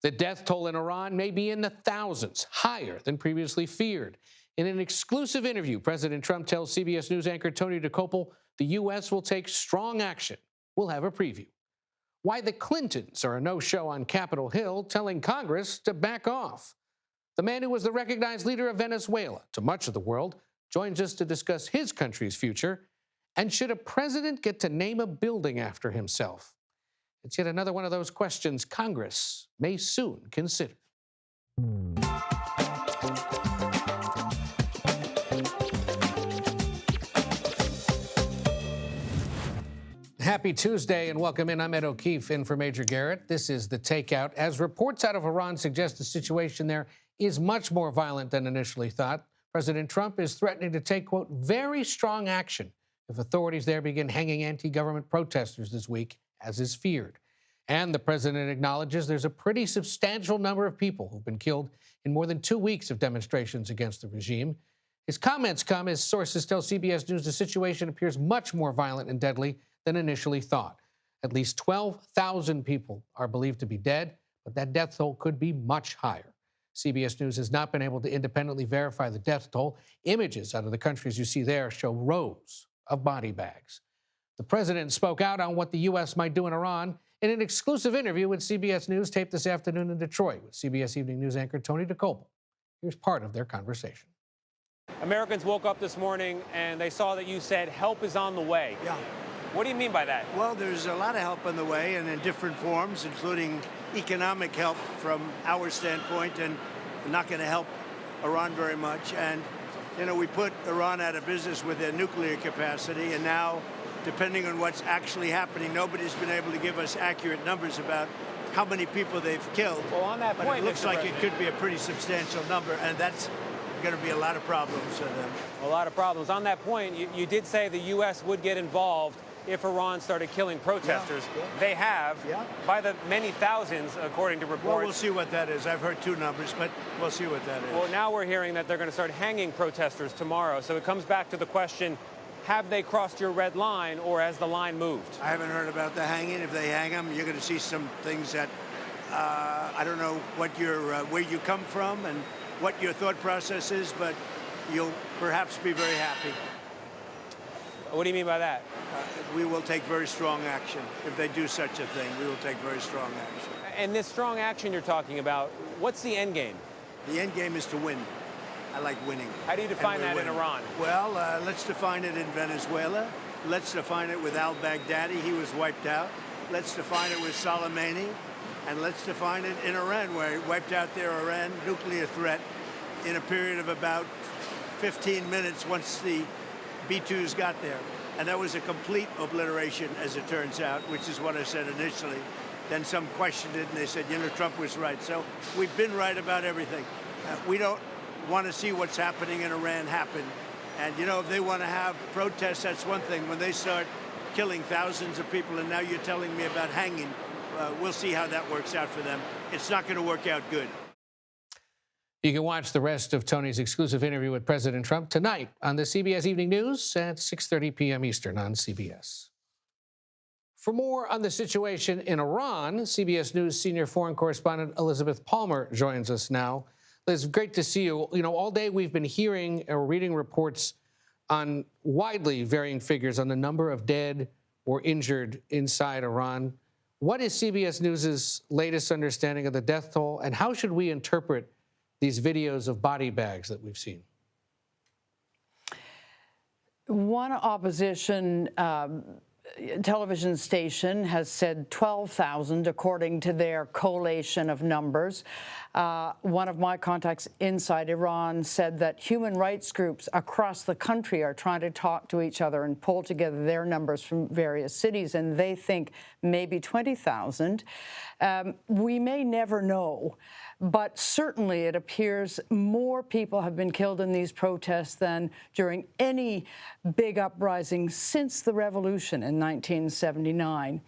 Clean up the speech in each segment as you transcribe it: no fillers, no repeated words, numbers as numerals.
The death toll in Iran may be in the thousands, higher than previously feared. In an exclusive interview, President Trump tells CBS News anchor Tony Dokoupil the U.S. will take strong action. We'll have a preview. Why the Clintons are a no-show on Capitol Hill, telling Congress to back off. The man who was the recognized leader of Venezuela to much of the world joins us to discuss his country's future. And should a president get to name a building after himself? It's yet another one of those questions Congress may soon consider. Happy Tuesday and welcome in. I'm Ed O'Keefe in for Major Garrett. This is the Takeout. As reports out of Iran suggest, the situation there is much more violent than initially thought. President Trump is threatening to take, quote, very strong action if authorities there begin hanging anti-government protesters this week, as is feared. And the president acknowledges there's a pretty substantial number of people who've been killed in more than 2 weeks of demonstrations against the regime. His comments come as sources tell CBS News the situation appears much more violent and deadly than initially thought. At least 12,000 people are believed to be dead, but that death toll could be much higher. CBS News has not been able to independently verify the death toll. Images out of the countries you see there show rows of body bags. The president spoke out on what the U.S. might do in Iran in an exclusive interview with CBS News taped this afternoon in Detroit with CBS Evening News anchor Tony Dokoupil. Here's part of their conversation. Americans woke up this morning and they saw that you said help is on the way. Yeah. What do you mean by that? Well, there's a lot of help on the way and in different forms, including economic help from our standpoint, and not going to help Iran very much. And, you know, we put Iran out of business with their nuclear capacity, and now, depending on what's actually happening, nobody's been able to give us accurate numbers about how many people they've killed. Well, on that but point, it looks Mr. like President, it could be a pretty substantial number, and that's going to be a lot of problems for them. a lot of problems. On that point, you did say the U.S. would get involved if Iran started killing protesters. Yeah. They have, by the many thousands, according to reports. Well, we'll see what that is. I've heard two numbers, but we'll see what that is. Well, now we're hearing that they're going to start hanging protesters tomorrow. So it comes back to the question, have they crossed your red line, or has the line moved? I haven't heard about the hanging. If they hang them, you're going to see some things that I don't know what where you come from and what your thought process is, but you'll perhaps be very happy. What do you mean by that? We will take very strong action. If they do such a thing, we will take very strong action. And this strong action you're talking about, what's the end game? The end game is to win. I like winning. How do you define that in Iran? Well, let's define it in Venezuela. Let's define it with al-Baghdadi. He was wiped out. Let's define it with Soleimani. And let's define it in Iran, where he wiped out their Iran nuclear threat in a period of about 15 minutes once the B-2s got there. And that was a complete obliteration, as it turns out, which is what I said initially. Then some questioned it, and they said, you know, Trump was right. So we've been right about everything. We don't want to see what's happening in Iran happen. And, you know, if they want to have protests, that's one thing. When they start killing thousands of people, and now you're telling me about hanging, we'll see how that works out for them. It's not going to work out good. You can watch the rest of Tony's exclusive interview with President Trump tonight on the CBS Evening News at 6:30 p.m. Eastern on CBS. For more on the situation in Iran, CBS News senior foreign correspondent Elizabeth Palmer joins us now. Liz, great to see you. You know, all day we've been hearing or reading reports on widely varying figures on the number of dead or injured inside Iran. What is CBS News's latest understanding of the death toll, and how should we interpret these videos of body bags that we've seen? One opposition television station has said 12,000, according to their collation of numbers. One of my contacts inside Iran said that human rights groups across the country are trying to talk to each other and pull together their numbers from various cities, and they think maybe 20,000. We may never know, but certainly it appears more people have been killed in these protests than during any big uprising since the revolution in 1979.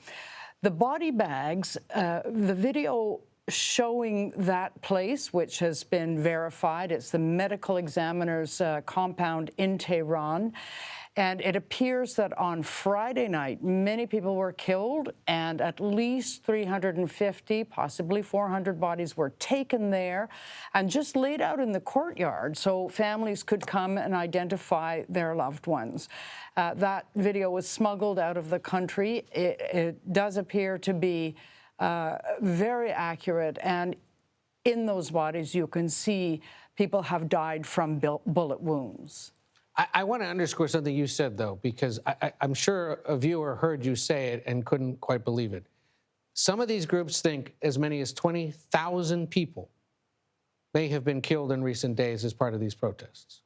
The body bags, the video showing that place, which has been verified, it's the medical examiner's compound in Tehran. And it appears that on Friday night, many people were killed, and at least 350, possibly 400 bodies were taken there and just laid out in the courtyard so families could come and identify their loved ones. That video was smuggled out of the country. It does appear to be very accurate, and in those bodies you can see people have died from bullet wounds. I want to underscore something you said, though, because I'm sure a viewer heard you say it and couldn't quite believe it. Some of these groups think as many as 20,000 people may have been killed in recent days as part of these protests.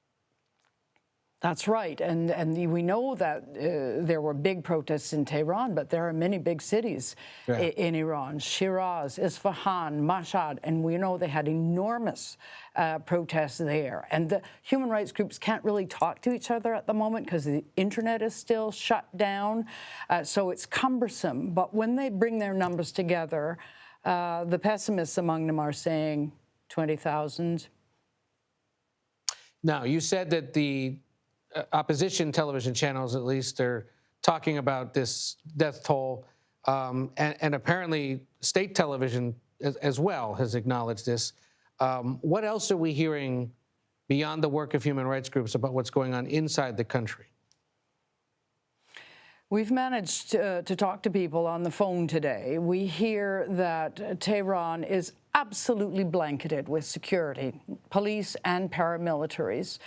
That's right, and we know that there were big protests in Tehran, but there are many big cities in Iran: Shiraz, Isfahan, Mashhad, and we know they had enormous protests there. And the human rights groups can't really talk to each other at the moment because the internet is still shut down, so it's cumbersome. But when they bring their numbers together, the pessimists among them are saying 20,000. Now, you said that the opposition television channels, at least, are talking about this death toll, and apparently state television as well has acknowledged this. What else are we hearing beyond the work of human rights groups about what's going on inside the country? We've managed to talk to people on the phone today. We hear that Tehran is absolutely blanketed with security, police and paramilitaries.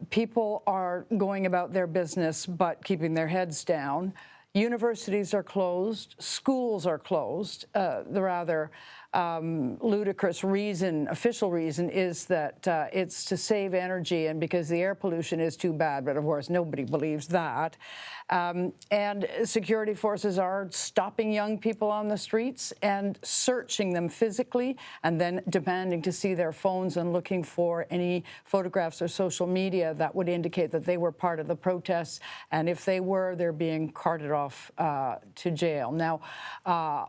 People are going about their business but keeping their heads down. Universities are closed. Schools are closed. The rather ludicrous reason, official reason, is that it's to save energy and because the air pollution is too bad, but of course nobody believes that. And security forces are stopping young people on the streets and searching them physically and then demanding to see their phones and looking for any photographs or social media that would indicate that they were part of the protests. And if they were, they're being carted off to jail. Now,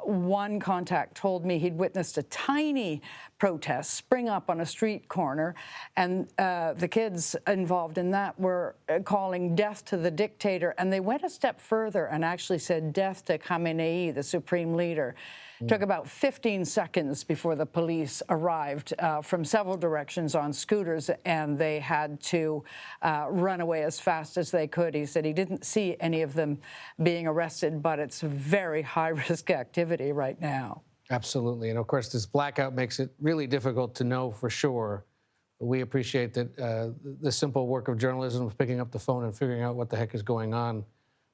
one contact told me he'd witnessed a tiny protest spring up on a street corner, and the kids involved in that were calling death to the dictator, and they went a step further and actually said death to Khamenei, the supreme leader. It took about 15 seconds before the police arrived from several directions on scooters, and they had to run away as fast as they could. He said he didn't see any of them being arrested, but it's very high-risk activity right now. Absolutely. And of course, this blackout makes it really difficult to know for sure. We appreciate that the simple work of journalism of picking up the phone and figuring out what the heck is going on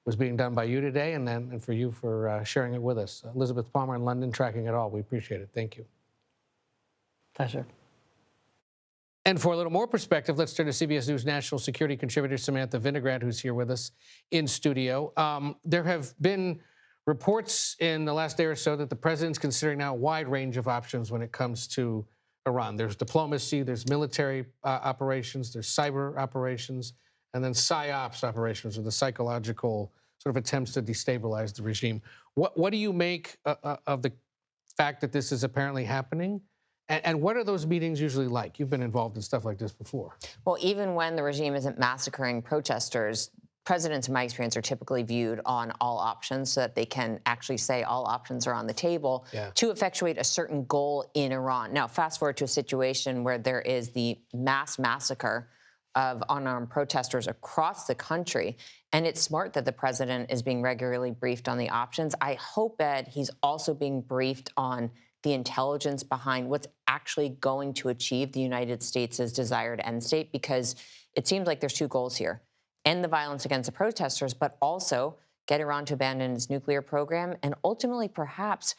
was being done by you today, and for you for sharing it with us. Elizabeth Palmer in London tracking it all. We appreciate it. Thank you. Pleasure. And for a little more perspective, let's turn to CBS News national security contributor Samantha Vinograd, who's here with us in studio. There have been reports in the last day or so that the president's considering now a wide range of options when it comes to Iran. There's diplomacy, there's military operations, there's cyber operations, and then PSYOPs operations, or the psychological sort of attempts to destabilize the regime. What do you make of the fact that this is apparently happening? And what are those meetings usually like? You've been involved in stuff like this before. Well, even when the regime isn't massacring protesters, presidents, in my experience, are typically viewed on all options so that they can actually say all options are on the table to effectuate a certain goal in Iran. Now, fast forward to a situation where there is the mass massacre of unarmed protesters across the country, and it's smart that the president is being regularly briefed on the options. I hope that he's also being briefed on the intelligence behind what's actually going to achieve the United States' desired end state, because it seems like there's two goals here: end the violence against the protesters, but also get Iran to abandon its nuclear program and ultimately perhaps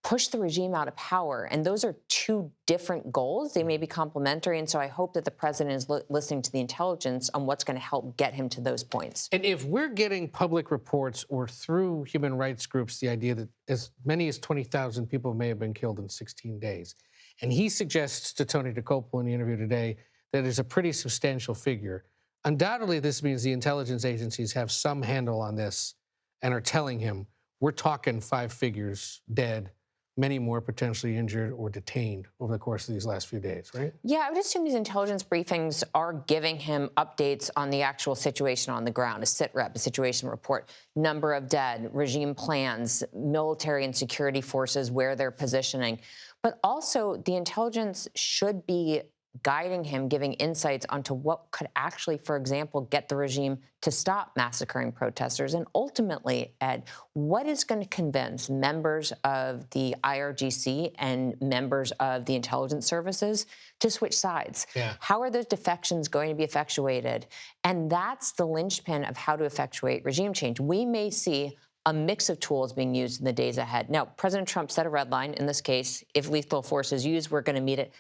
push the regime out of power. And those are two different goals. They may be complementary. And so I hope that the president is listening to the intelligence on what's going to help get him to those points. And if we're getting public reports or through human rights groups the idea that as many as 20,000 people may have been killed in 16 days, and he suggests to Tony DeCopel in the interview today that is a pretty substantial figure, undoubtedly this means the intelligence agencies have some handle on this and are telling him, we're talking 5 figures dead, many more potentially injured or detained over the course of these last few days, right? Yeah, I would assume these intelligence briefings are giving him updates on the actual situation on the ground, a sitrep, a situation report, number of dead, regime plans, military and security forces, where they're positioning. But also the intelligence should be guiding him, giving insights onto what could actually, for example, get the regime to stop massacring protesters. And ultimately, Ed, what is going to convince members of the IRGC and members of the intelligence services to switch sides? Yeah. How are those defections going to be effectuated? And that's the linchpin of how to effectuate regime change. We may see a mix of tools being used in the days ahead. Now, President Trump set a red line in this case. If lethal force is used, we're going to meet it.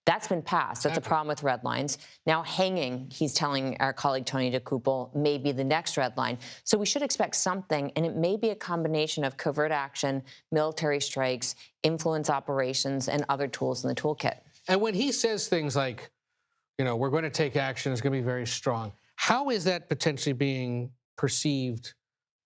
That's been passed. That's a problem with red lines. Now hanging, he's telling our colleague Tony DeCouple, may be the next red line. So we should expect something, and it may be a combination of covert action, military strikes, influence operations, and other tools in the toolkit. And when he says things like, you know, we're going to take action, it's going to be very strong, how is that potentially being perceived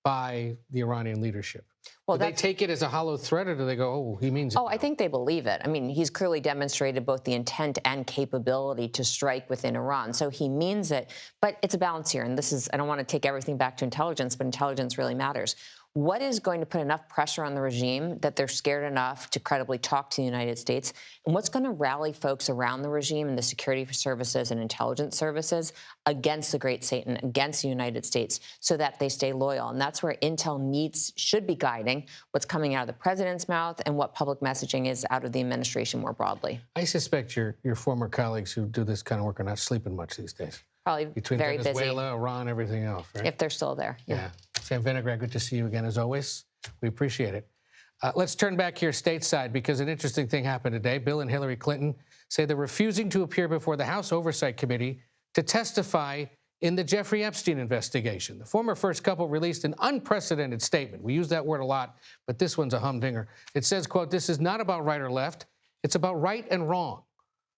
by the Iranian leadership? Well, do they take it as a hollow threat, or do they go, oh, he means it? Oh, I think they believe it. I mean, he's clearly demonstrated both the intent and capability to strike within Iran. So he means it. But it's a balance here. And this is, I don't want to take everything back to intelligence, but intelligence really matters. What is going to put enough pressure on the regime that they're scared enough to credibly talk to the United States? And what's going to rally folks around the regime and the security services and intelligence services against the great Satan, against the United States, so that they stay loyal? And that's where intel should be guiding what's coming out of the president's mouth and what public messaging is out of the administration more broadly. I suspect your former colleagues who do this kind of work are not sleeping much these days. Probably between very Venezuela, Iran, everything else, right? If they're still there. Yeah. Sam Vinograd, good to see you again, as always. We appreciate it. Let's turn back here stateside, because an interesting thing happened today. Bill and Hillary Clinton say they're refusing to appear before the House Oversight Committee to testify in the Jeffrey Epstein investigation. The former first couple released an unprecedented statement. We use that word a lot, but this one's a humdinger. It says, quote, "This is not about right or left. It's about right and wrong."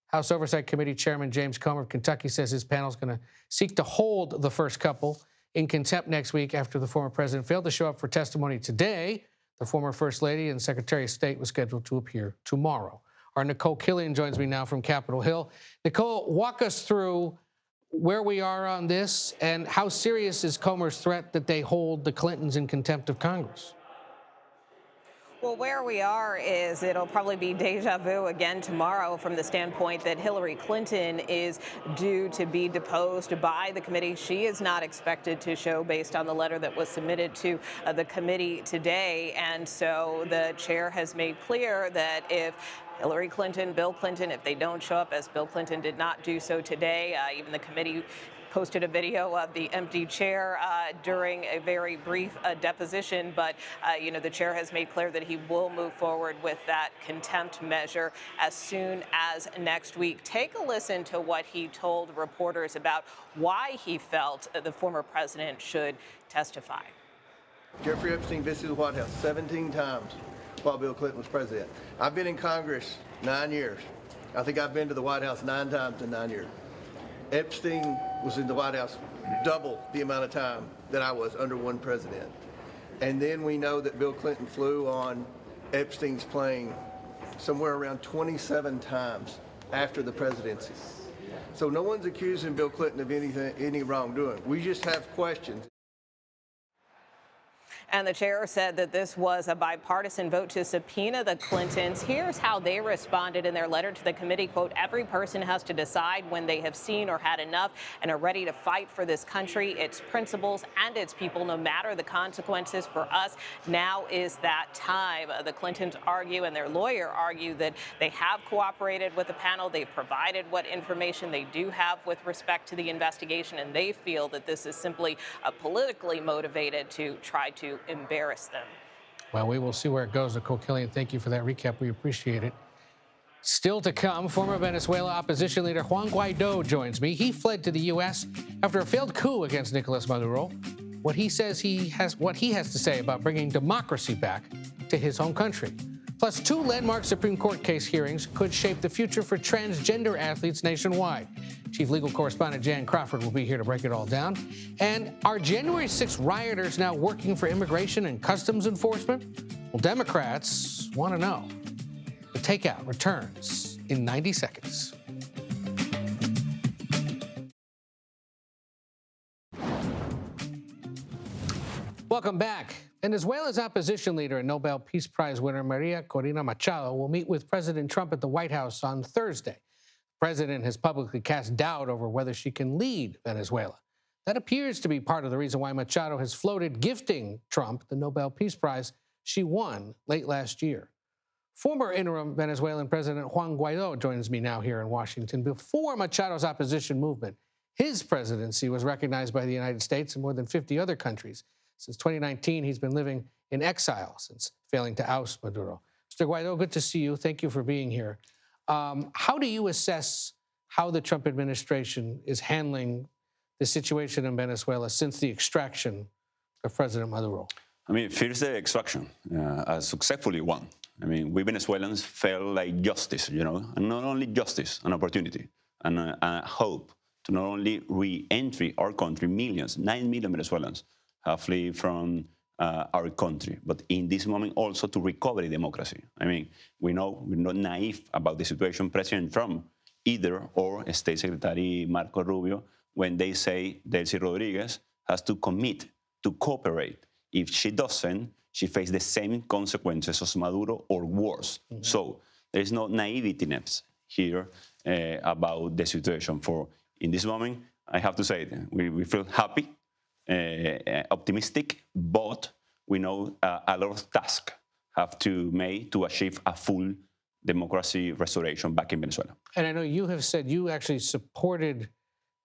House Oversight Committee Chairman James Comer of Kentucky says his panel is going to seek to hold the first couple in contempt next week after the former president failed to show up for testimony today. The former First Lady and Secretary of State was scheduled to appear tomorrow. Our Nicole Killian joins me now from Capitol Hill. Nicole, walk us through where we are on this, and how serious is Comer's threat that they hold the Clintons in contempt of Congress? Well, where we are is it'll probably be deja vu again tomorrow, from the standpoint that Hillary Clinton is due to be deposed by the committee. She is not expected to show, based on the letter that was submitted to the committee today. And so the chair has made clear that if Hillary Clinton, Bill Clinton, if they don't show up, as Bill Clinton did not do so today, even the committee posted a video of the empty chair during a very brief deposition. But, the chair has made clear that he will move forward with that contempt measure as soon as next week. Take a listen to what he told reporters about why he felt the former president should testify. Jeffrey Epstein visited the White House 17 times while Bill Clinton was president. I've been in Congress 9 years. I think I've been to the White House 9 times in 9 years. Epstein was in the White House double the amount of time that I was under one president. And then we know that Bill Clinton flew on Epstein's plane somewhere around 27 times after the presidency. So no one's accusing Bill Clinton of any wrongdoing. We just have questions. And the chair said that this was a bipartisan vote to subpoena the Clintons. Here's how they responded in their letter to the committee. Quote, "Every person has to decide when they have seen or had enough and are ready to fight for this country, its principles, and its people, no matter the consequences. For us, now is that time." The Clintons argue, and their lawyer argue, that they have cooperated with the panel. They've provided what information they do have with respect to the investigation, and they feel that this is simply politically motivated to try to embarrass them. Well, we will see where it goes. Nicole Killian, thank you for that recap. We appreciate it. Still to come, former Venezuela opposition leader Juan Guaido joins me. He fled to the U.S. after a failed coup against Nicolas Maduro. What he has to say about bringing democracy back to his home country. Plus, 2 landmark Supreme Court case hearings could shape the future for transgender athletes nationwide. Chief Legal Correspondent Jan Crawford will be here to break it all down. And are January 6 rioters now working for immigration and customs enforcement? Well, Democrats want to know. Takeout returns in 90 seconds. Welcome back. Venezuela's opposition leader and Nobel Peace Prize winner Maria Corina Machado will meet with President Trump at the White House on Thursday. The president has publicly cast doubt over whether she can lead Venezuela. That appears to be part of the reason why Machado has floated gifting Trump the Nobel Peace Prize she won late last year. Former interim Venezuelan President Juan Guaido joins me now here in Washington. Before Machado's opposition movement, his presidency was recognized by the United States and more than 50 other countries. Since 2019, he's been living in exile since failing to oust Maduro. Mr. Guaido, good to see you. Thank you for being here. How do you assess how the Trump administration is handling the situation in Venezuela since the extraction of President Maduro? I mean, first the extraction, a successfully one. I mean, we Venezuelans felt like justice, you know, and not only justice, an opportunity and a hope to not only re-entry our country. Millions, 9 million Venezuelans have fled from our country, but in this moment also to recover democracy. I mean, we know we're not naive about the situation. President Trump, either, or State Secretary Marco Rubio, when they say Delcy Rodriguez has to commit to cooperate. If she doesn't, she faces the same consequences as Maduro or worse. Mm-hmm. So there is no naiveness here about the situation. For in this moment, I have to say we feel happy, optimistic, but we know a lot of tasks have to make to achieve a full democracy restoration back in Venezuela. And I know you have said you actually supported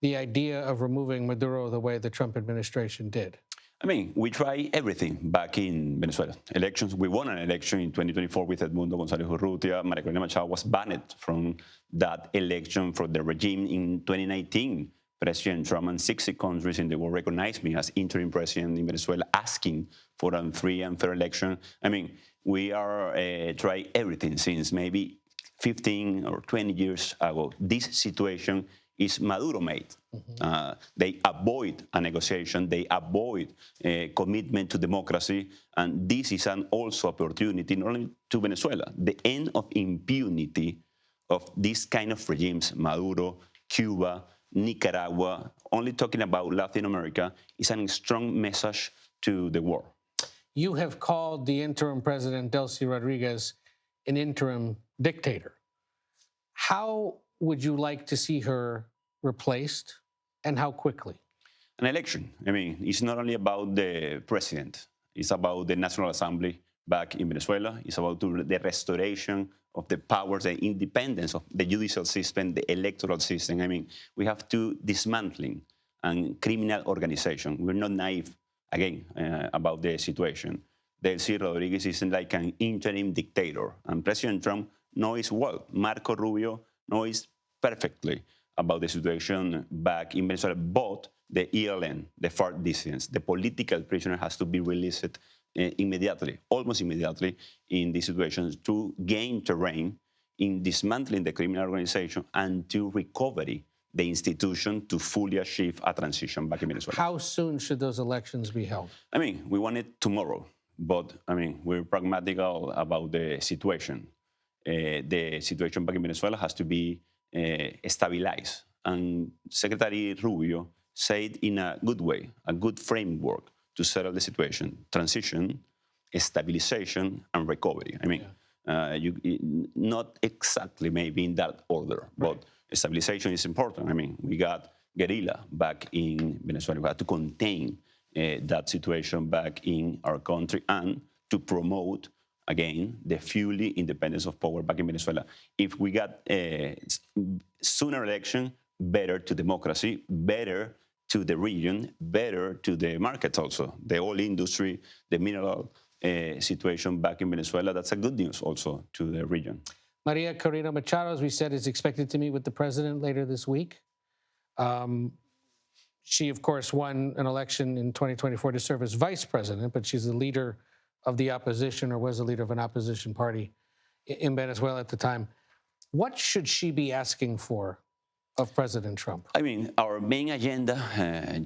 the idea of removing Maduro the way the Trump administration did. I mean, we try everything back in Venezuela. Elections, we won an election in 2024 with Edmundo González Urrutia. Maria Corina Machado was banned from that election for the regime in 2019. President Trump and 60 countries in the world recognized me as interim president in Venezuela, asking for a free and fair election. I mean, we are trying everything since maybe 15 or 20 years ago. This situation is Maduro-made. Mm-hmm. They avoid a negotiation. They avoid a commitment to democracy. And this is an also opportunity, not only to Venezuela, the end of impunity of these kind of regimes, Maduro, Cuba, Nicaragua, only talking about Latin America, is a strong message to the world. You have called the interim president, Delcy Rodriguez, an interim dictator. How would you like to see her replaced, and how quickly? An election. I mean, it's not only about the president. It's about the National Assembly back in Venezuela. It's about the restoration of the powers, the independence of the judicial system, the electoral system. I mean, we have to dismantling a criminal organization. We're not naive, again, about the situation. Delcy Rodriguez isn't like an interim dictator. And President Trump knows well. Marco Rubio knows perfectly about the situation back in Venezuela. But the ELN, the FARC dissidents, the political prisoner has to be released immediately, almost immediately, in this situation to gain terrain in dismantling the criminal organization and to recover the institution to fully achieve a transition back in Venezuela. How soon should those elections be held? I mean, we want it tomorrow, but I mean, we're pragmatical about the situation. The situation back in Venezuela has to be stabilized. And Secretary Rubio said in a good way, a good framework to settle the situation: transition, stabilization, and recovery. I mean, not exactly maybe in that order, but stabilization is important. I mean, we got guerrilla back in Venezuela. We had to contain that situation back in our country and to promote, again, the fully independence of power back in Venezuela. If we got a sooner election, better to democracy, better to the region, better to the markets also. The oil industry, the mineral situation back in Venezuela, that's a good news also to the region. Maria Corina Machado, as we said, is expected to meet with the president later this week. She, of course, won an election in 2024 to serve as vice president, but she's the leader of the opposition, or was the leader of an opposition party in Venezuela at the time. What should she be asking for of President Trump? I mean, our main agenda,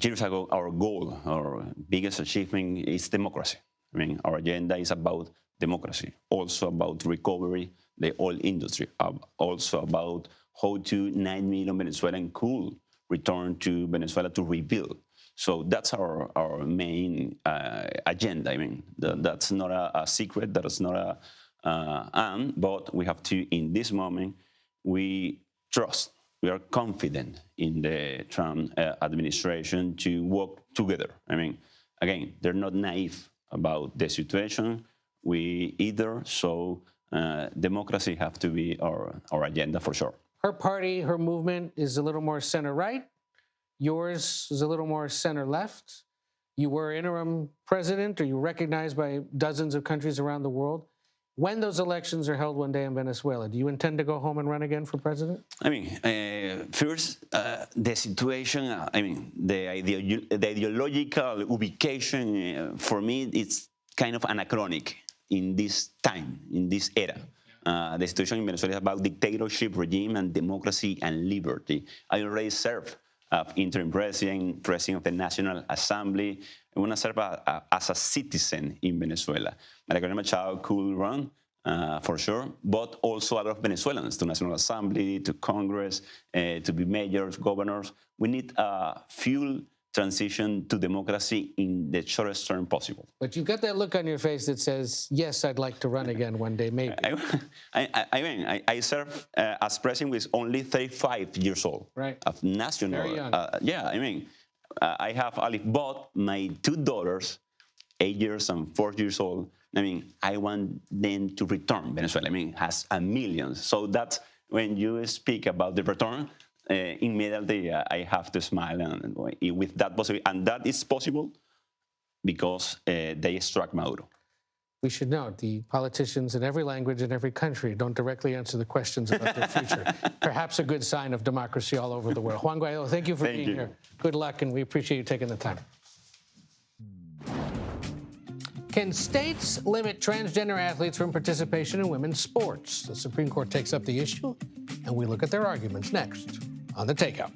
years ago, our goal, our biggest achievement is democracy. I mean, our agenda is about democracy, also about recovery the oil industry, also about how 9 million Venezuelans could return to Venezuela to rebuild. So that's our main agenda. I mean, that's not a secret. That is not but we have to, in this moment, we trust, we are confident in the Trump administration to work together. I mean, again, they're not naive about the situation. We either, so democracy have to be our agenda for sure. Her party, her movement is a little more center-right. Yours is a little more center-left. You were interim president, or you recognized by dozens of countries around the world. When those elections are held one day in Venezuela, do you intend to go home and run again for president? I mean, first, the situation, I mean, the ideological ubication, for me, it's kind of anachronic in this time, in this era. The situation in Venezuela is about dictatorship, regime, and democracy and liberty. I already served as interim president, president of the National Assembly. I want to serve as a citizen in Venezuela. Maria Corina Machado could run, for sure, but also a lot of Venezuelans to National Assembly, to Congress, to be mayors, governors. We need a full transition to democracy in the shortest term possible. But you've got that look on your face that says, yes, I'd like to run again one day, maybe. I served as president with only 35 years old. Right. Of national. Very young. Yeah, I mean, I have bought my 2 daughters, 8 years and 4 years old. I mean, I want them to return Venezuela. I mean, it has a million. So that's when you speak about the return, immediately I have to smile and with that possibility. And that is possible because they struck Maduro. We should note the politicians in every language in every country don't directly answer the questions about their future. Perhaps a good sign of democracy all over the world. Juan Guaido, thank you for being here. Good luck, and we appreciate you taking the time. Can states limit transgender athletes from participation in women's sports? The Supreme Court takes up the issue, and we look at their arguments next on The Takeout.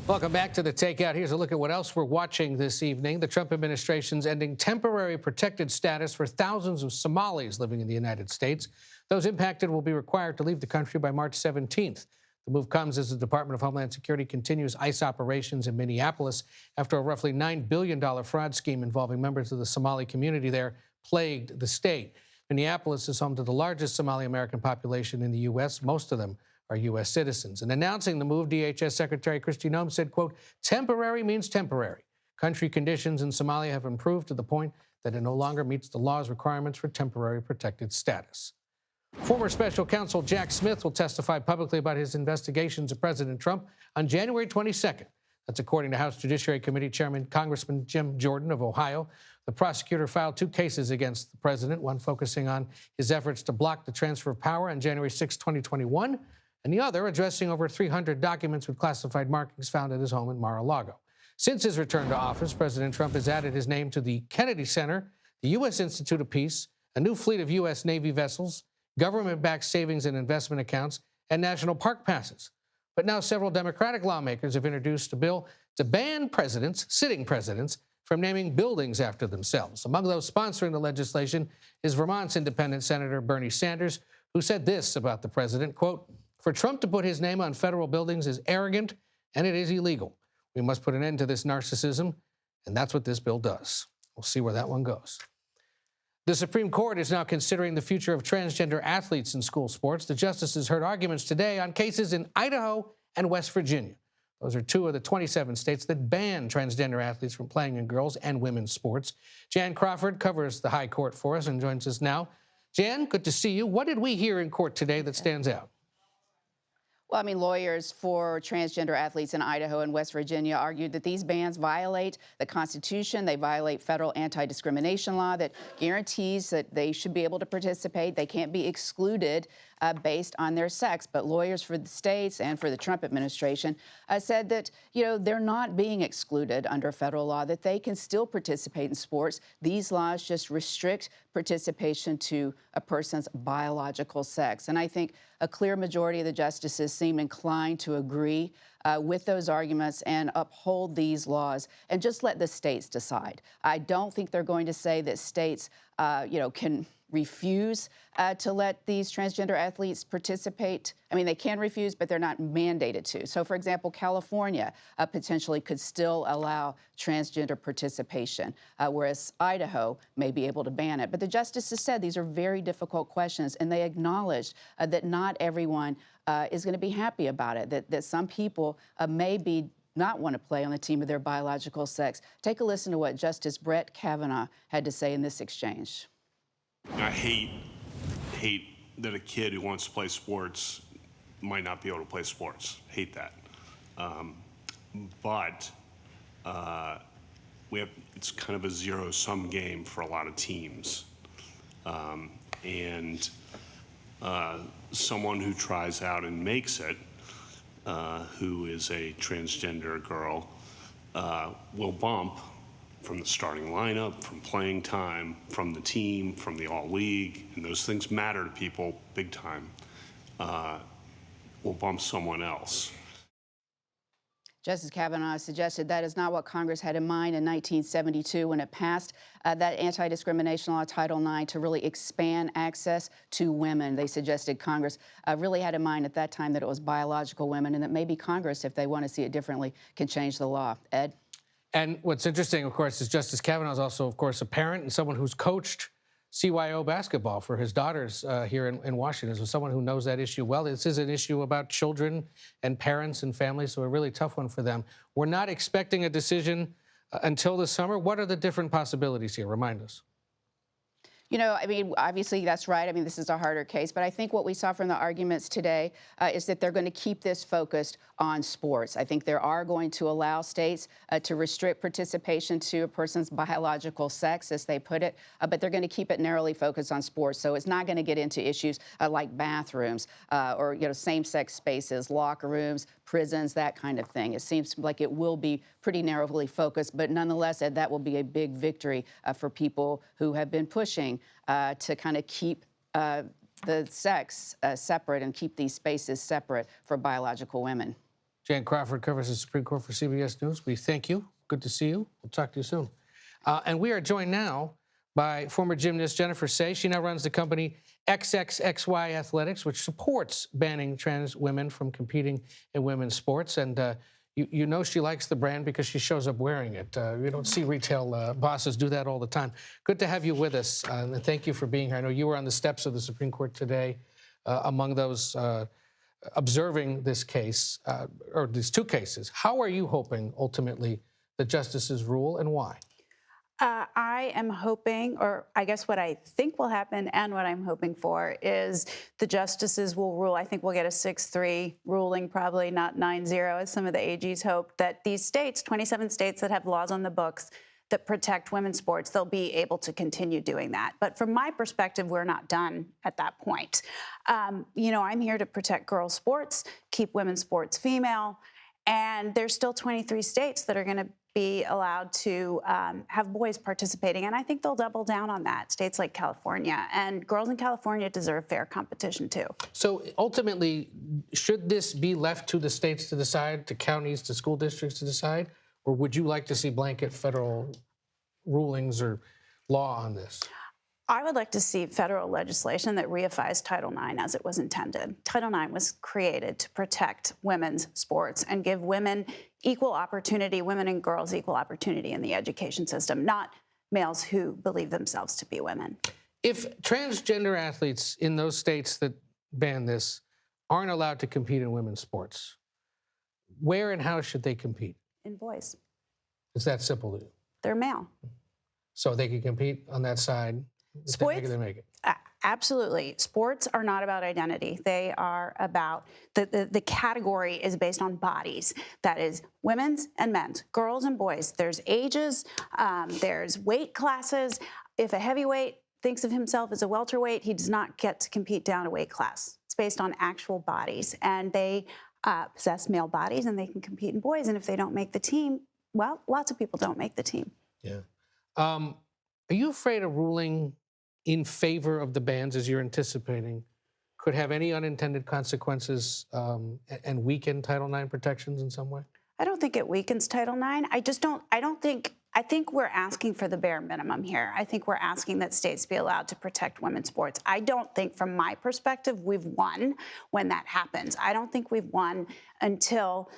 Welcome back to The Takeout. Here's a look at what else we're watching this evening. The Trump administration's ending temporary protected status for thousands of Somalis living in the United States. Those impacted will be required to leave the country by March 17th. The move comes as the Department of Homeland Security continues ICE operations in Minneapolis after a roughly $9 billion fraud scheme involving members of the Somali community there plagued the state. Minneapolis is home to the largest Somali American population in the U.S. Most of them are U.S. citizens. In announcing the move, DHS Secretary Kristi Noem said, quote, temporary means temporary. Country conditions in Somalia have improved to the point that it no longer meets the law's requirements for temporary protected status. Former special counsel Jack Smith will testify publicly about his investigations of President Trump on January 22nd. That's according to House Judiciary Committee Chairman Congressman Jim Jordan of Ohio. The prosecutor filed 2 cases against the president, one focusing on his efforts to block the transfer of power on January 6, 2021, and the other addressing over 300 documents with classified markings found at his home in Mar-a-Lago. Since his return to office, President Trump has added his name to the Kennedy Center, the U.S. Institute of Peace, a new fleet of U.S. Navy vessels, government-backed savings and investment accounts, and national park passes. But now several Democratic lawmakers have introduced a bill to ban presidents, sitting presidents, from naming buildings after themselves. Among those sponsoring the legislation is Vermont's independent Senator Bernie Sanders, who said this about the president, quote, for Trump to put his name on federal buildings is arrogant and it is illegal. We must put an end to this narcissism, and that's what this bill does. We'll see where that one goes. The Supreme Court is now considering the future of transgender athletes in school sports. The justices heard arguments today on cases in Idaho and West Virginia. Those are 2 of the 27 states that ban transgender athletes from playing in girls' and women's sports. Jan Crawford covers the high court for us and joins us now. Jan, good to see you. What did we hear in court today that stands out? Well, I mean, lawyers for transgender athletes in Idaho and West Virginia argued that these bans violate the Constitution. They violate federal anti-discrimination law that guarantees that they should be able to participate. They can't be excluded based on their sex. But lawyers for the states and for the Trump administration said that, they're not being excluded under federal law, that they can still participate in sports. These laws just restrict participation to a person's biological sex. And I think a clear majority of the justices seem inclined to agree with those arguments and uphold these laws and just let the states decide. I don't think they're going to say that states, can refuse to let these transgender athletes participate. I mean, they can refuse, but they're not mandated to. So, for example, California potentially could still allow transgender participation, whereas Idaho may be able to ban it. But the justices said these are very difficult questions, and they acknowledged that not everyone is going to be happy about it, that some people may not want to play on the team of their biological sex. Take a listen to what Justice Brett Kavanaugh had to say in this exchange. I hate that a kid who wants to play sports might not be able to play sports. Hate that. But it's kind of a zero-sum game for a lot of teams. And someone who tries out and makes it, who is a transgender girl, will bump from the starting lineup, from playing time, from the team, from the all-league, and those things matter to people big time, will bump someone else. Justice Kavanaugh suggested that is not what Congress had in mind in 1972 when it passed that anti-discrimination law, Title IX, to really expand access to women. They suggested Congress really had in mind at that time that it was biological women, and that maybe Congress, if they want to see it differently, can change the law. Ed? And what's interesting, of course, is Justice Kavanaugh is also, of course, a parent and someone who's coached CYO basketball for his daughters here in Washington. So someone who knows that issue well. This is an issue about children and parents and families, so a really tough one for them. We're not expecting a decision until the summer. What are the different possibilities here? Remind us. You know, I mean, obviously that's right. I mean, this is a harder case, but I think what we saw from the arguments today is that they're going to keep this focused on sports. I think they are going to allow states to restrict participation to a person's biological sex, as they put it, but they're going to keep it narrowly focused on sports. So it's not going to get into issues like bathrooms or, same-sex spaces, locker rooms, prisons, that kind of thing. It seems like it will be pretty narrowly focused, but nonetheless, Ed, that will be a big victory for people who have been pushing to kind of keep the sex separate and keep these spaces separate for biological women. Jan Crawford covers the Supreme Court for CBS News. We thank you. Good to see you. We'll talk to you soon. And we are joined now by former gymnast Jennifer Say. She now runs the company XXXY Athletics, which supports banning trans women from competing in women's sports. And you know she likes the brand because she shows up wearing it. You don't see retail bosses do that all the time. Good to have you with us, and thank you for being here. I know you were on the steps of the Supreme Court today among those observing this case, or these two cases. How are you hoping, ultimately, the justices rule, and why? I am hoping, or I guess what I think will happen and what I'm hoping for is the justices will rule. I think we'll get a 6-3 ruling, probably not 9-0, as some of the AGs hope, that these states, 27 states that have laws on the books that protect women's sports, they'll be able to continue doing that. But from my perspective, we're not done at that point. I'm here to protect girls' sports, keep women's sports female, and there's still 23 states that are going to be allowed to have boys participating, and I think they'll double down on that, states like California. And girls in California deserve fair competition, too. So ultimately, should this be left to the states to decide, to counties, to school districts to decide, or would you like to see blanket federal rulings or law on this? I would like to see federal legislation that reifies Title IX as it was intended. Title IX was created to protect women's sports and give women equal opportunity, women and girls equal opportunity in the education system, not males who believe themselves to be women. If transgender athletes in those states that ban this aren't allowed to compete in women's sports, where and how should they compete? In boys. It's that simple to do. They're male. So they can compete on that side. Sports, they make it. Absolutely. Sports are not about identity. They are about, the category is based on bodies. That is women's and men's, girls and boys. There's ages, there's weight classes. If a heavyweight thinks of himself as a welterweight, he does not get to compete down a weight class. It's based on actual bodies. And they possess male bodies and they can compete in boys. And if they don't make the team, well, lots of people don't make the team. Yeah. Are you afraid a ruling in favor of the bans, as you're anticipating, could have any unintended consequences and weaken Title IX protections in some way? I don't think it weakens Title IX. I think we're asking for the bare minimum here. I think we're asking that states be allowed to protect women's sports. I don't think, from my perspective, we've won when that happens. I don't think we've won until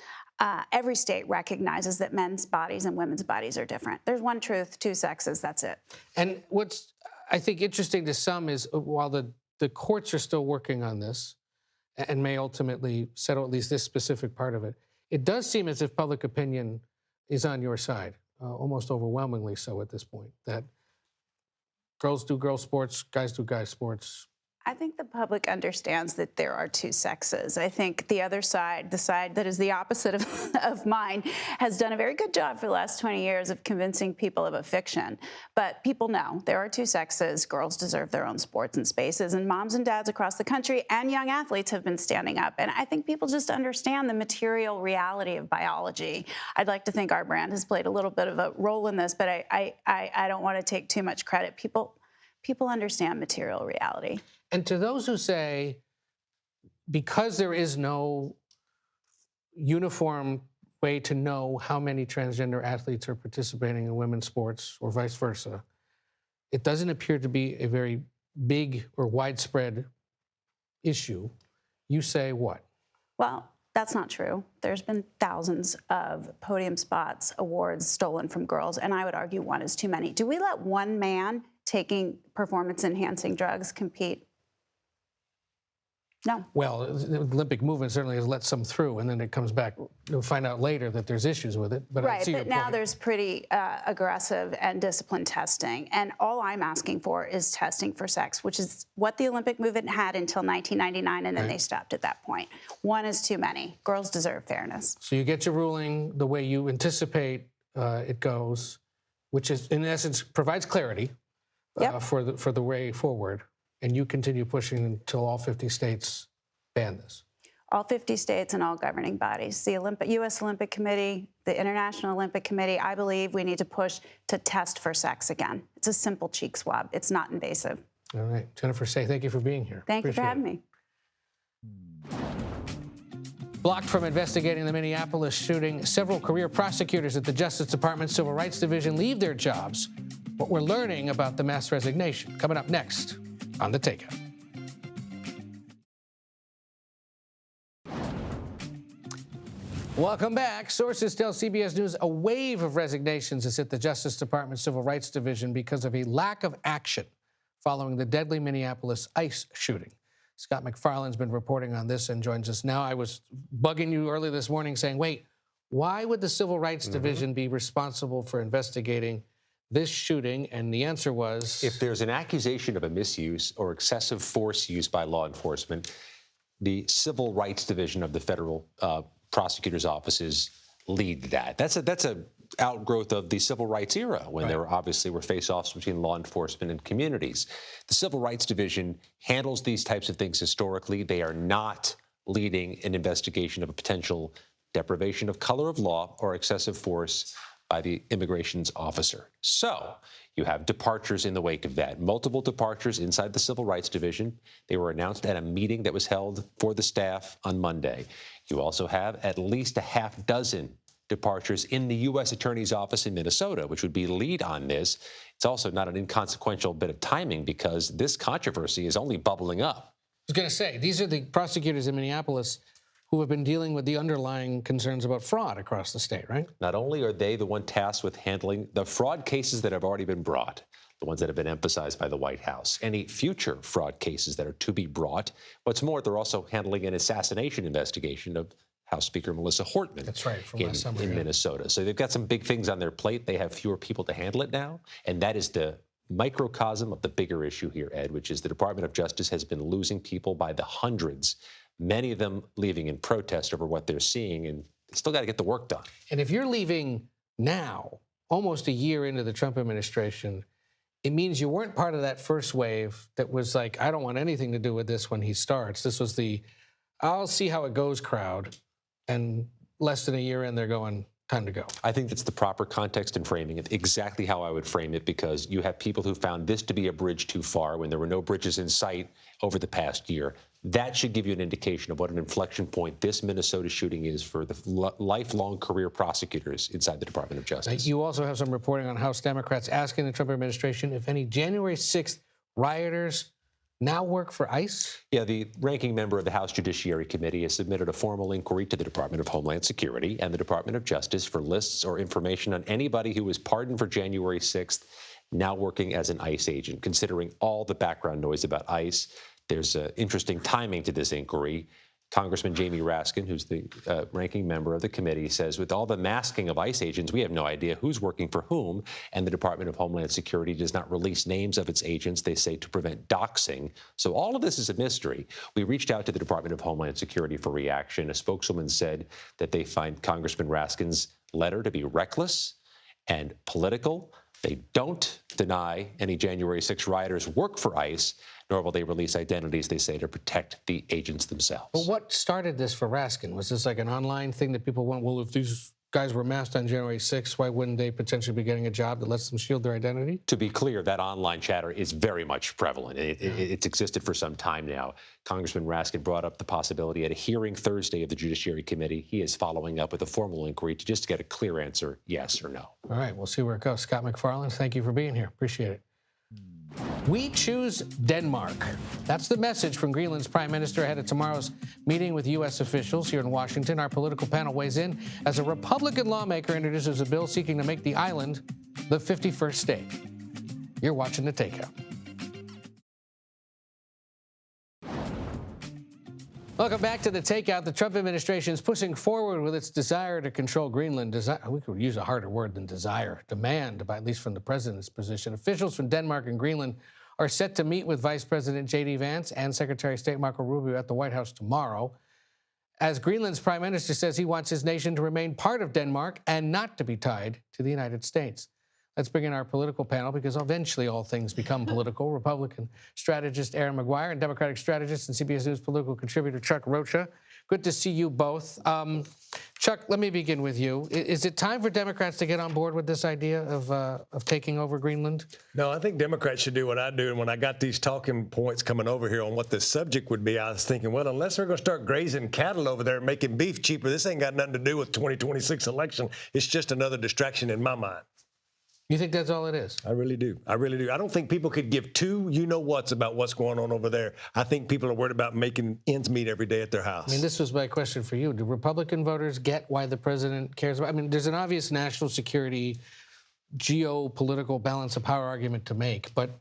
every state recognizes that men's bodies and women's bodies are different. There's one truth, two sexes, that's it. And what's, I think, interesting to some is while the courts are still working on this and may ultimately settle at least this specific part of it, it does seem as if public opinion is on your side, almost overwhelmingly so at this point, that girls do girl sports, guys do guy sports. I think the public understands that there are two sexes. I think the other side, the side that is the opposite of mine, has done a very good job for the last 20 years of convincing people of a fiction. But people know there are two sexes. Girls deserve their own sports and spaces. And moms and dads across the country and young athletes have been standing up. And I think people just understand the material reality of biology. I'd like to think our brand has played a little bit of a role in this, but I don't want to take too much credit. People understand material reality. And to those who say, because there is no uniform way to know how many transgender athletes are participating in women's sports or vice versa, it doesn't appear to be a very big or widespread issue, you say what? Well, that's not true. There's been thousands of podium spots, awards stolen from girls, and I would argue one is too many. Do we let one man taking performance-enhancing drugs compete? No. Well, the Olympic movement certainly has let some through, and then it comes back. You'll find out later that there's issues with it. But right, I see but your now point. there's pretty aggressive and disciplined testing. And all I'm asking for is testing for sex, which is what the Olympic movement had until 1999, and then they stopped at that point. One is too many. Girls deserve fairness. So you get your ruling the way you anticipate it goes, which is, in essence, provides clarity for the way forward. And you continue pushing until all 50 states ban this. All 50 states and all governing bodies. The U.S. Olympic Committee, the International Olympic Committee, I believe we need to push to test for sex again. It's a simple cheek swab. It's not invasive. All right. Jennifer Say, thank you for being here. Thank you for having me. Blocked from investigating the Minneapolis shooting, several career prosecutors at the Justice Department Civil Rights Division leave their jobs. What we're learning about the mass resignation, coming up next on The Takeout. Welcome back. Sources tell CBS News a wave of resignations has hit the Justice Department Civil Rights Division because of a lack of action following the deadly Minneapolis ICE shooting. Scott McFarland's been reporting on this and joins us now. I was bugging you early this morning saying, wait, why would the Civil Rights Division be responsible for investigating this shooting? And the answer was, if there's an accusation of a misuse or excessive force used by law enforcement, the Civil Rights Division of the federal prosecutor's offices lead that. That's a outgrowth of the civil rights era, when there obviously were face-offs between law enforcement and communities. The Civil Rights Division handles these types of things historically. They are not leading an investigation of a potential deprivation of color of law or excessive force by the immigrations officer. So you have departures in the wake of that. Multiple departures inside the Civil Rights Division. They were announced at a meeting that was held for the staff on Monday. You also have at least a half dozen departures in the U.S. Attorney's Office in Minnesota, which would be lead on this. It's also not an inconsequential bit of timing because this controversy is only bubbling up. I was going to say, these are the prosecutors in Minneapolis who have been dealing with the underlying concerns about fraud across the state, right? Not only are they the one tasked with handling the fraud cases that have already been brought, the ones that have been emphasized by the White House, any future fraud cases that are to be brought. What's more, they're also handling an assassination investigation of House Speaker Melissa Hortman. That's right, from last summer, in Minnesota. So they've got some big things on their plate. They have fewer people to handle it now, and that is the microcosm of the bigger issue here, Ed, which is the Department of Justice has been losing people by the hundreds, many of them leaving in protest over what they're seeing, and they still got to get the work done. And if you're leaving now, almost a year into the Trump administration, it means you weren't part of that first wave that was like, I don't want anything to do with this when he starts. This was the, I'll see how it goes crowd. And less than a year in, they're going, time to go. I think that's the proper context and framing it, exactly how I would frame it, because you have people who found this to be a bridge too far when there were no bridges in sight over the past year. That should give you an indication of what an inflection point this Minnesota shooting is for the lifelong career prosecutors inside the Department of Justice. You also have some reporting on House Democrats asking the Trump administration if any January 6th rioters now work for ICE? Yeah, the ranking member of the House Judiciary Committee has submitted a formal inquiry to the Department of Homeland Security and the Department of Justice for lists or information on anybody who was pardoned for January 6th now working as an ICE agent. Considering all the background noise about ICE, there's interesting timing to this inquiry. Congressman Jamie Raskin, who's the ranking member of the committee, says with all the masking of ICE agents, we have no idea who's working for whom, and the Department of Homeland Security does not release names of its agents, they say, to prevent doxing. So all of this is a mystery. We reached out to the Department of Homeland Security for reaction. A spokeswoman said that they find Congressman Raskin's letter to be reckless and political. They don't deny any January 6 rioters work for ICE, nor will they release identities, they say, to protect the agents themselves. But what started this for Raskin? Was this like an online thing that people went, well, if these guys were masked on January 6th, why wouldn't they potentially be getting a job that lets them shield their identity? To be clear, that online chatter is very much prevalent. It's existed for some time now. Congressman Raskin brought up the possibility at a hearing Thursday of the Judiciary Committee. He is following up with a formal inquiry to just get a clear answer, yes or no. All right, we'll see where it goes. Scott McFarland, thank you for being here. Appreciate it. We choose Denmark. That's the message from Greenland's prime minister ahead of tomorrow's meeting with U.S. officials here in Washington. Our political panel weighs in as a Republican lawmaker introduces a bill seeking to make the island the 51st state. You're watching The Takeout. Welcome back to The Takeout. The Trump administration is pushing forward with its desire to control Greenland. We could use a harder word than desire. Demand, at least from the president's position. Officials from Denmark and Greenland are set to meet with Vice President J.D. Vance and Secretary of State Marco Rubio at the White House tomorrow. As Greenland's prime minister says he wants his nation to remain part of Denmark and not to be tied to the United States. Let's bring in our political panel because eventually all things become political. Republican strategist Aaron McGuire and Democratic strategist and CBS News political contributor Chuck Rocha. Good to see you both. Chuck, let me begin with you. Is it time for Democrats to get on board with this idea of taking over Greenland? No, I think Democrats should do what I do. And when I got these talking points coming over here on what the subject would be, I was thinking, well, unless they're going to start grazing cattle over there and making beef cheaper, this ain't got nothing to do with 2026 election. It's just another distraction in my mind. You think that's all it is? I really do. I really do. I don't think people could give two you-know-whats about what's going on over there. I think people are worried about making ends meet every day at their house. I mean, this was my question for you. Do Republican voters get why the president cares about? I mean, there's an obvious national security, geopolitical balance of power argument to make, but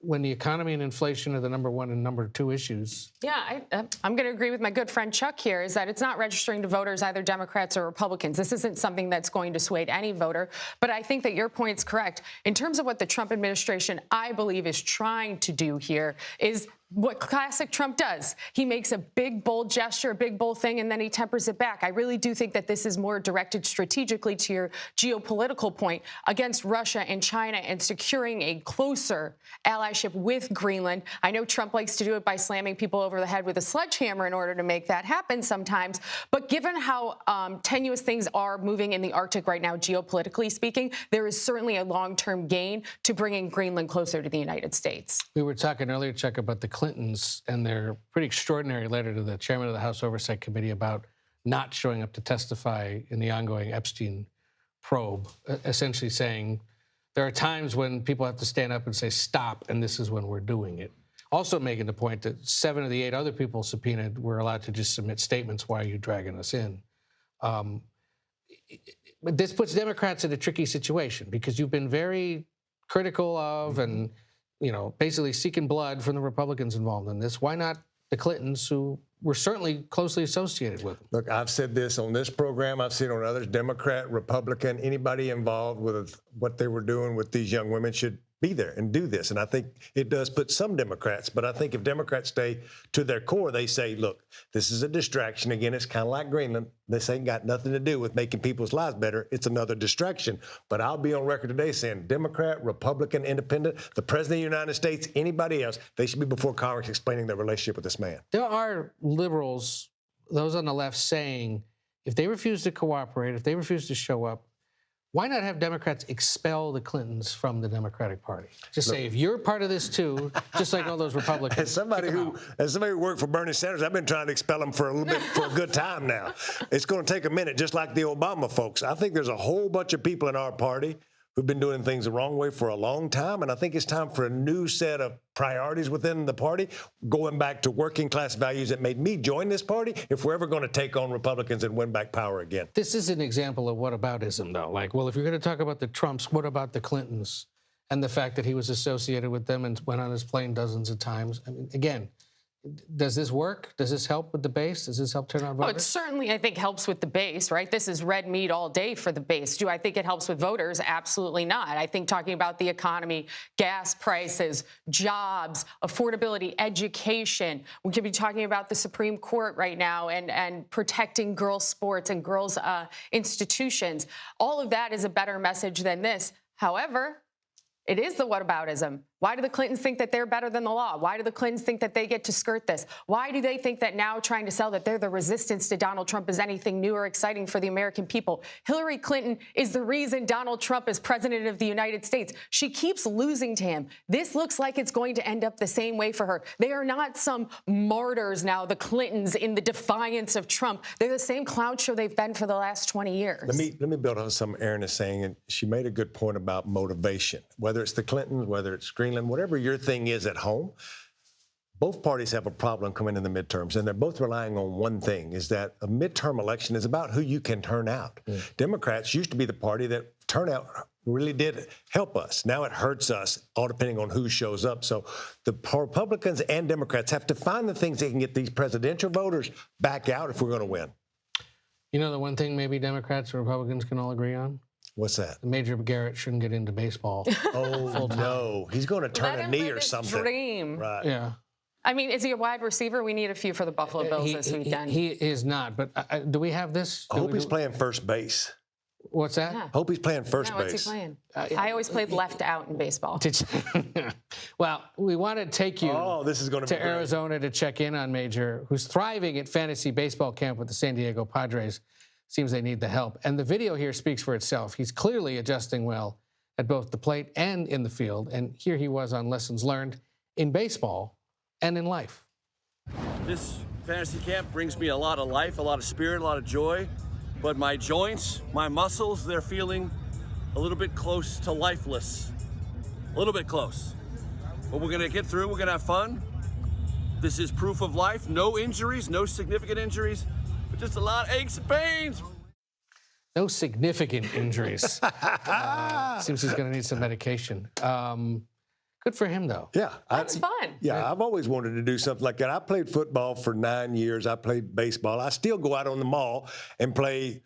when the economy and inflation are the number one and number two issues. Yeah, I'm going to agree with my good friend Chuck here, is that it's not registering to voters, either Democrats or Republicans. This isn't something that's going to sway any voter. But I think that your point's correct. In terms of what the Trump administration, I believe, is trying to do here is what classic Trump does. He makes a big, bold gesture, a big, bold thing, and then he tempers it back. I really do think that this is more directed strategically to your geopolitical point against Russia and China and securing a closer allyship with Greenland. I know Trump likes to do it by slamming people over the head with a sledgehammer in order to make that happen sometimes. But given how tenuous things are moving in the Arctic right now, geopolitically speaking, there is certainly a long-term gain to bringing Greenland closer to the United States. We were talking earlier, Chuck, about the Clintons and their pretty extraordinary letter to the chairman of the House Oversight Committee about not showing up to testify in the ongoing Epstein probe, essentially saying there are times when people have to stand up and say stop, and this is when we're doing it. Also making the point that 7 of the 8 other people subpoenaed were allowed to just submit statements. Why are you dragging us in? But this puts Democrats in a tricky situation because you've been very critical of and basically seeking blood from the Republicans involved in this. Why not the Clintons, who were certainly closely associated with them? Look, I've said this on this program. I've said it on others. Democrat, Republican, anybody involved with what they were doing with these young women should be there and do this. And I think it does put some Democrats, but I think if Democrats stay to their core, they say, look, this is a distraction. Again, it's kind of like Greenland. This ain't got nothing to do with making people's lives better. It's another distraction. But I'll be on record today saying Democrat, Republican, Independent, the President of the United States, anybody else, they should be before Congress explaining their relationship with this man. There are liberals, those on the left, saying if they refuse to cooperate, if they refuse to show up, Why not have Democrats expel the Clintons from the Democratic Party? Just say, if you're part of this too, just like all those Republicans. As somebody who worked for Bernie Sanders, I've been trying to expel him for a good time now. It's going to take a minute, just like the Obama folks. I think there's a whole bunch of people in our party who've been doing things the wrong way for a long time, and I think it's time for a new set of priorities within the party, going back to working class values that made me join this party if we're ever going to take on Republicans and win back power again. This is an example of whataboutism, though. Like, well, if you're going to talk about the Trumps, what about the Clintons and the fact that he was associated with them and went on his plane dozens of times? I mean, again, does this work? Does this help with the base? Does this help turn out voters? Oh, it certainly, I think, helps with the base, right? This is red meat all day for the base. Do I think it helps with voters? Absolutely not. I think talking about the economy, gas prices, jobs, affordability, education. We could be talking about the Supreme Court right now and protecting girls' sports and girls' institutions. All of that is a better message than this. However, it is the whataboutism. Why do the Clintons think that they're better than the law? Why do the Clintons think that they get to skirt this? Why do they think that now trying to sell that they're the resistance to Donald Trump is anything new or exciting for the American people? Hillary Clinton is the reason Donald Trump is president of the United States. She keeps losing to him. This looks like it's going to end up the same way for her. They are not some martyrs now, the Clintons, in the defiance of Trump. They're the same clown show they've been for the last 20 years. Let me build on something Erin is saying, and she made a good point about motivation. Whether it's the Clintons, whether it's Greenland, whatever your thing is at home, both parties have a problem coming in the midterms, and they're both relying on one thing, is that a midterm election is about who you can turn out. Democrats used to be the party that turnout really did help us. Now it hurts us, all depending on who shows up. So the Republicans and Democrats have to find the things that can get these presidential voters back out if we're going to win. You know the one thing maybe Democrats and Republicans can all agree on? What's that? Major Garrett shouldn't get into baseball. Oh, no. He's going to turn a knee or something. Dream. Right. Yeah. I mean, is he a wide receiver? We need a few for the Buffalo Bills this weekend. He is not, but do we have this? I hope he's playing first base. What's that? Yeah. Hope he's playing first base. What's he playing? I always played left out in baseball. Well, we want to take you to Arizona to check in on Major, who's thriving at fantasy baseball camp with the San Diego Padres. Seems they need the help. And the video here speaks for itself. He's clearly adjusting well at both the plate and in the field. And here he was on lessons learned in baseball and in life. This fantasy camp brings me a lot of life, a lot of spirit, a lot of joy. But my joints, my muscles, they're feeling a little bit close to lifeless. A little bit close. But we're going to get through. We're going to have fun. This is proof of life. No injuries, no significant injuries. But just a lot of aches and pains. No significant injuries. Seems he's going to need some medication. Good for him, though. Yeah. That's fun. Yeah, I've always wanted to do something like that. I played football for 9 years. I played baseball. I still go out on the mall and play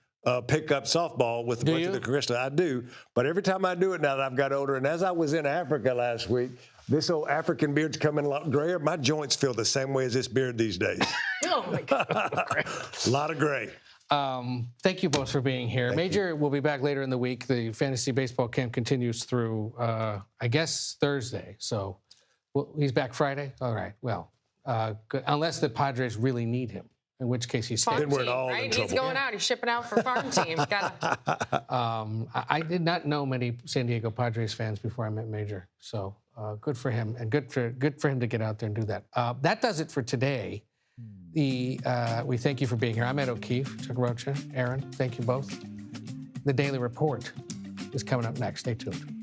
pickup softball with a bunch of the Crystal. I do. But every time I do it now that I've got older, and as I was in Africa last week, this old African beard's coming a lot grayer. My joints feel the same way as this beard these days. Oh, my God. A lot of gray. Thank you both for being here. Major will be back later in the week. The fantasy baseball camp continues through, I guess, Thursday. So he's back Friday? All right. Well, good. Unless the Padres really need him, in which case he's farm team, right? He's going out. He's shipping out for farm team. I did not know many San Diego Padres fans before I met Major. So good for him, and good for him to get out there and do that. That does it for today. We thank you for being here. I'm Ed O'Keefe, Chuck Rocha, Erin. Thank you both. The Daily Report is coming up next. Stay tuned.